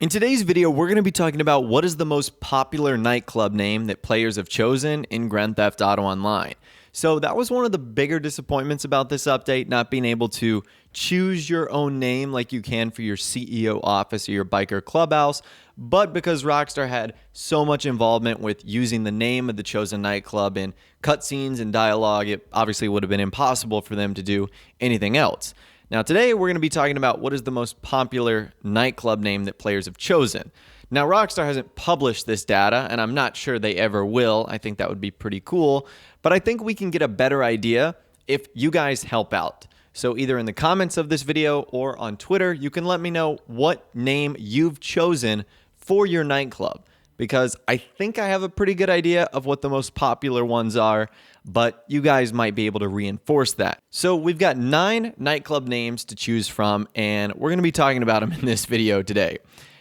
In today's video, we're going to be talking about what is the most popular nightclub name that players have chosen in Grand Theft Auto Online. So that was one of the bigger disappointments about this update, not being able to choose your own name like you can for your CEO office or your biker clubhouse. But because Rockstar had so much involvement with using the name of the chosen nightclub in cutscenes and dialogue, it obviously would have been impossible for them to do anything else. Now today we're going to be talking about what is the most popular nightclub name that players have chosen. Now Rockstar hasn't published this data, and I'm not sure they ever will. I think that would be pretty cool, but I think we can get a better idea if you guys help out. So either in the comments of this video or on Twitter, you can let me know what name you've chosen for your nightclub, because I think I have a pretty good idea of what the most popular ones are, but you guys might be able to reinforce that. So we've got 9 nightclub names to choose from, and we're going to be talking about them in this video today.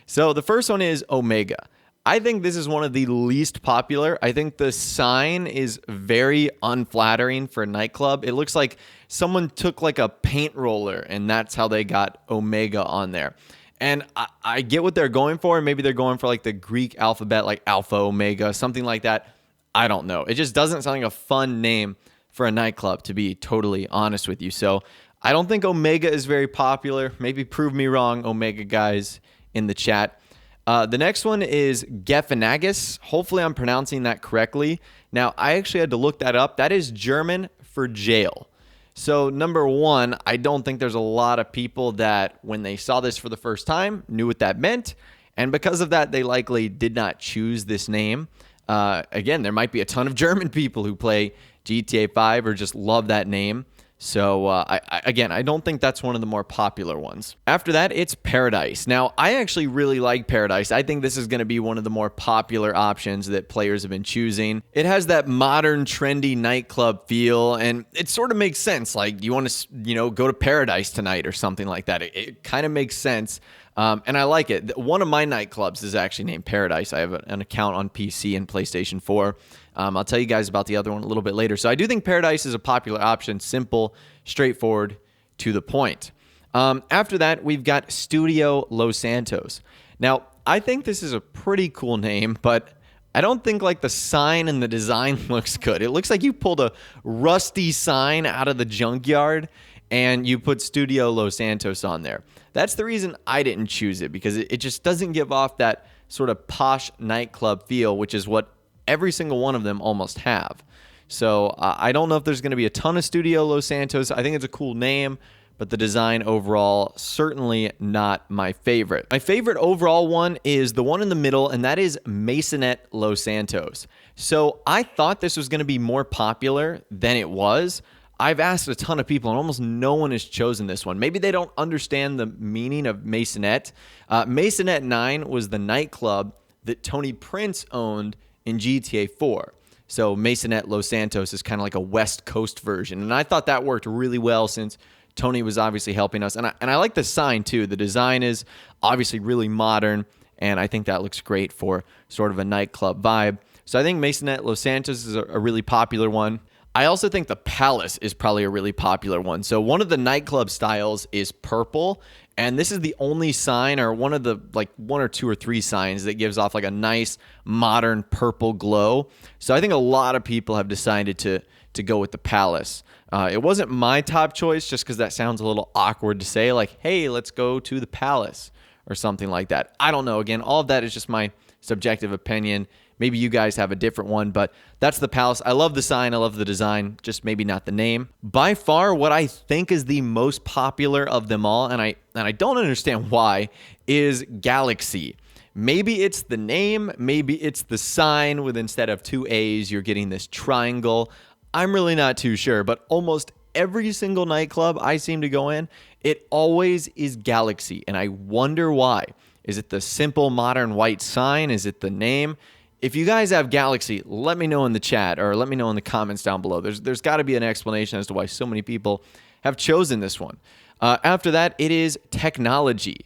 So the first one is Omega. I think this is one of the least popular. I think the sign is very unflattering for a nightclub. It looks like someone took like a paint roller and that's how they got Omega on there. And I get what they're going for. Maybe they're going for like the Greek alphabet, like Alpha, Omega, something like that. I don't know. It just doesn't sound like a fun name for a nightclub, to be totally honest with you. So I don't think Omega is very popular. Maybe prove me wrong, Omega guys, in the chat. The next one is Gefenagus. Hopefully I'm pronouncing that correctly. Now, I actually had to look that up. That is German for jail. So number one, I don't think there's a lot of people that when they saw this for the first time knew what that meant. And because of that, they likely did not choose this name. Again, there might be a ton of German people who play GTA 5 or just love that name. So I don't think that's one of the more popular ones. After that, it's Paradise. Now, I actually really like Paradise. I think this is going to be one of the more popular options that players have been choosing. It has that modern, trendy nightclub feel, and it sort of makes sense. Like, you want to, go to Paradise tonight or something like that. It kind of makes sense. And I like it. One of my nightclubs is actually named Paradise. I have an account on PC and PlayStation 4. I'll tell you guys about the other one a little bit later. So I do think Paradise is a popular option, simple, straightforward, to the point. After that, we've got Studio Los Santos. Now, I think this is a pretty cool name, but I don't think like the sign and the design looks good. It looks like you pulled a rusty sign out of the junkyard and you put Studio Los Santos on there. That's the reason I didn't choose it, because it just doesn't give off that sort of posh nightclub feel, which is what every single one of them almost have. So I don't know if there's going to be a ton of Studio Los Santos. I think it's a cool name, but the design overall, certainly not my favorite. My favorite overall one is the one in the middle, and that is Maisonette Los Santos. So I thought this was going to be more popular than it was. I've asked a ton of people, and almost no one has chosen this one. Maybe they don't understand the meaning of Maisonette. Maisonette 9 was the nightclub that Tony Prince owned in GTA 4. So Maisonette Los Santos is kind of like a West Coast version. And I thought that worked really well since Tony was obviously helping us. And I like the sign too. The design is obviously really modern, and I think that looks great for sort of a nightclub vibe. So I think Maisonette Los Santos is a really popular one. I also think the Palace is probably a really popular one. So one of the nightclub styles is purple, and this is the only sign, or one of the like 1 or 2 or 3 signs that gives off like a nice modern purple glow. So I think a lot of people have decided to go with the Palace. It wasn't my top choice just because that sounds a little awkward to say, like, hey, let's go to the Palace or something like that. I don't know. Again, all of that is just my subjective opinion. Maybe you guys have a different one, but that's the Palace. I love the sign. I love the design, just maybe not the name. By far, what I think is the most popular of them all, and I don't understand why, is Galaxy. Maybe it's the name. Maybe it's the sign with, instead of 2 A's, you're getting this triangle. I'm really not too sure, but almost every single nightclub I seem to go in, it always is Galaxy, and I wonder why. Is it the simple modern white sign? Is it the name? If you guys have Galaxy, let me know in the chat, or let me know in the comments down below. There's got to be an explanation as to why so many people have chosen this one. After that, it is Technology.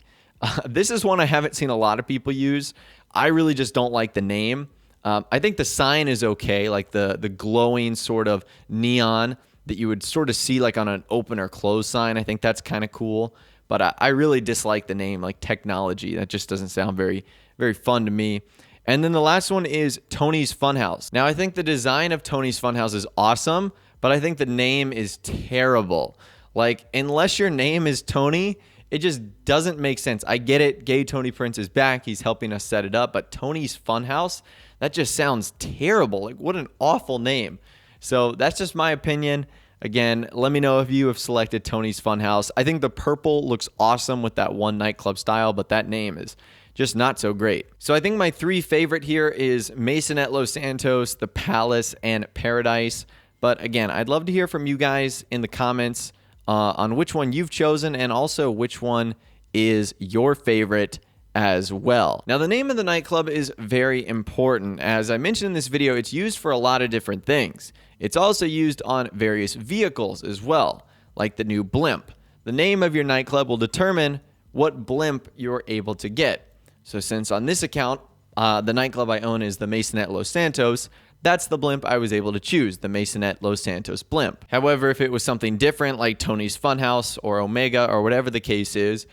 This is one I haven't seen a lot of people use. I really just don't like the name. I think the sign is okay, like the glowing sort of neon that you would sort of see like on an open or close sign. I think that's kind of cool. but I really dislike the name, like technology. That just doesn't sound very, very fun to me. And then the last one is Tony's Funhouse. Now, I think the design of Tony's Funhouse is awesome, but I think the name is terrible. Like, unless your name is Tony, it just doesn't make sense. I get it. Gay Tony Prince is back. He's helping us set it up. But Tony's Funhouse, that just sounds terrible. Like, what an awful name. So that's just my opinion. Again, let me know if you have selected Tony's Funhouse. I think the purple looks awesome with that one nightclub style, but that name is just not so great. So I think my 3 favorite here is Maisonette Los Santos, the Palace, and Paradise. But again, I'd love to hear from you guys in the comments on which one you've chosen and also which one is your favorite as well. Now, the name of the nightclub is very important. As I mentioned in this video, it's used for a lot of different things. It's also used on various vehicles as well, like the new blimp. The name of your nightclub will determine what blimp you're able to get. So since on this account, the nightclub I own is the Maisonette Los Santos, that's the blimp I was able to choose, the Maisonette Los Santos blimp. However, if it was something different like Tony's Funhouse or Omega or whatever the case is,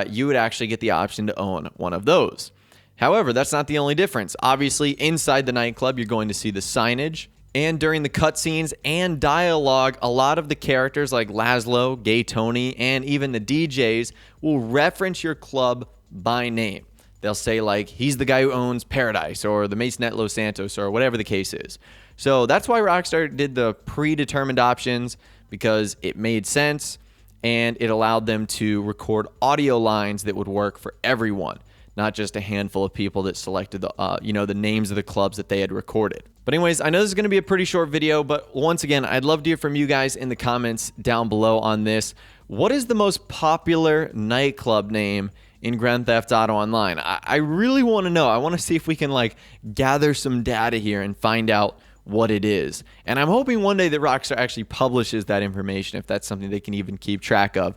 you would actually get the option to own one of those. However, that's not the only difference. Obviously, inside the nightclub, you're going to see the signage. And during the cutscenes and dialogue, a lot of the characters like Laszlo, Gay Tony, and even the DJs will reference your club by name. They'll say, like, he's the guy who owns Paradise or the Maisonette Los Santos or whatever the case is. So that's why Rockstar did the predetermined options, because it made sense and it allowed them to record audio lines that would work for everyone, not just a handful of people that selected the, the names of the clubs that they had recorded. But anyways, I know this is going to be a pretty short video, but once again, I'd love to hear from you guys in the comments down below on this. What is the most popular nightclub name in Grand Theft Auto Online? I really want to know. I want to see if we can like gather some data here and find out what it is. And I'm hoping one day that Rockstar actually publishes that information, if that's something they can even keep track of,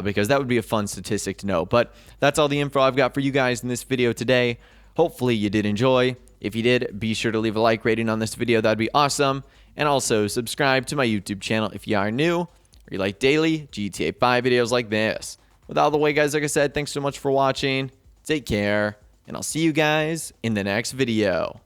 because that would be a fun statistic to know. But that's all the info I've got for you guys in this video today. Hopefully you did enjoy. If you did, be sure to leave a like rating on this video. That'd be awesome. And also subscribe to my YouTube channel if you are new or you like daily GTA 5 videos like this. With all the way, guys, like I said, thanks so much for watching. Take care, and I'll see you guys in the next video.